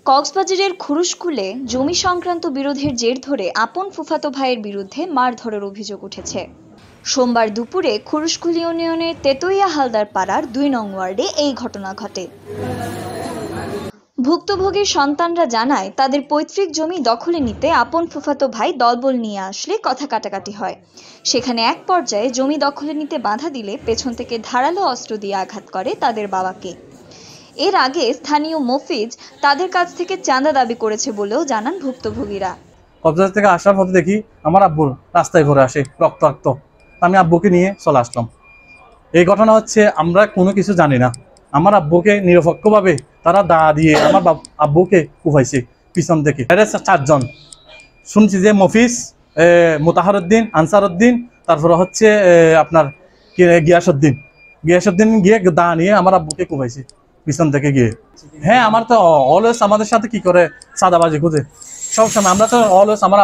কক্সবাজারের খুরুশকুলে জমি সংক্রান্ত বিরোধের জের ধরে আপন ফুফাতো ভাইয়ের বিরুদ্ধে মারধরের অভিযোগ উঠেছে। সোমবার দুপুরে খুরুশকুল ইউনিয়নের তেতইয়া হালদার পাড়ার ২ নং ওয়ার্ডে এই ঘটনা ঘটে। ভুক্তভোগীর সন্তানরা জানায়, তাদের পৈতৃক জমি দখলে নিতে আপন ফুফাতো ভাই দলবল নিয়ে আসলে কথা কাটাকাটি হয়। সেখানে এক পর্যায়ে জমি দখলে নিতে বাধা দিলে পেছন থেকে ধারালো অস্ত্র দিয়ে আঘাত করে তাদের বাবাকে। এর আগে স্থানীয় মফিজ তাদের কাছ থেকে চাঁদা দাবি করেছে বলেও জানান ভুক্তভোগীরা। কক্সবাজার থেকে আসার পথে দেখি আমার আব্বু রাস্তায় ঘুরে আসে রক্তাক্ত। আমি আব্বুকে নিয়ে চলে আসলাম। এই ঘটনা হচ্ছে আমরা কোনো কিছু জানি না। আমার আব্বুকে নিরপেক্ষভাবে তারা দা দিয়ে আমার আব্বুকে কুপাইছে পিছন থেকে। 4 জন শুনছি যে মফিজ, মোতাহারউদ্দিন, আনসারউদ্দিন, তারপরে হচ্ছে আপনার গিয়াসউদ্দিন গিয়ে দা নিয়ে আমার আব্বুকে কুপাইছে পিছন থেকে গিয়ে। হ্যাঁ, আমার তো অলওয়েজ আমাদের সাথে কি করে সাদাবাজি খুঁজে সবসময়। আমরা তো অলওয়েজ আমার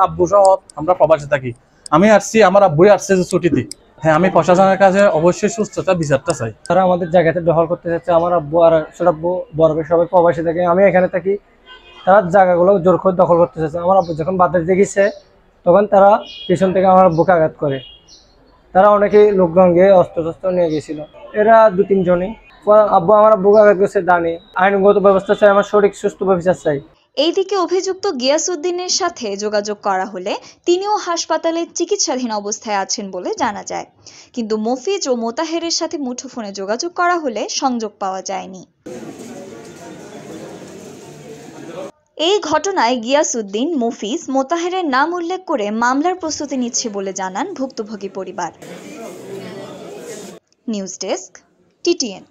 আব্বু সহ আমরা প্রবাসে থাকি। আমি আসছি, আমার আব্বুই আসছে ছুটিতে। হ্যাঁ, আমি প্রশাসনের কাছে অবশ্যই সুস্থতা বিচারটা চাই। তারা আমাদের জায়গাতে দখল করতে চাচ্ছে। আমার আব্বু আর ছোট আব্বু বড় ভাই সবাই প্রবাসী থাকে, আমি এখানে থাকি। তারা জায়গাগুলো জোর করে দখল করতে চাচ্ছে। আমার আব্বু যখন বাধা দেখেছে তখন তারা পিছন থেকে আমার আব্বুকে আঘাত করে। তারা অনেকেই লোকজন গিয়ে অস্ত্র নিয়ে গেছিল। এরা 2-3 জনই। আব্বু আমার আব্বুকে আঘাত করছে দানি। আইনগত ব্যবস্থা চাই, আমার সঠিক সুস্থ বিচার চাই। এইদিকে অভিযুক্ত গিয়াসউদ্দিনের সাথে যোগাযোগ করা হলে তিনিও হাসপাতালে চিকিৎসাধীন অবস্থায় আছেন বলে জানা যায়। কিন্তু মফিজ ও মোতাহেরের সাথে মুঠোফোনে যোগাযোগ করা হলে সংযোগ পাওয়া যায়নি। এই ঘটনায় গিয়াসউদ্দিন, মফিজ, মোতাহেরের নাম উল্লেখ করে মামলার প্রস্তুতি নিচ্ছে বলে জানান ভুক্তভোগী পরিবার। News desk, TTN।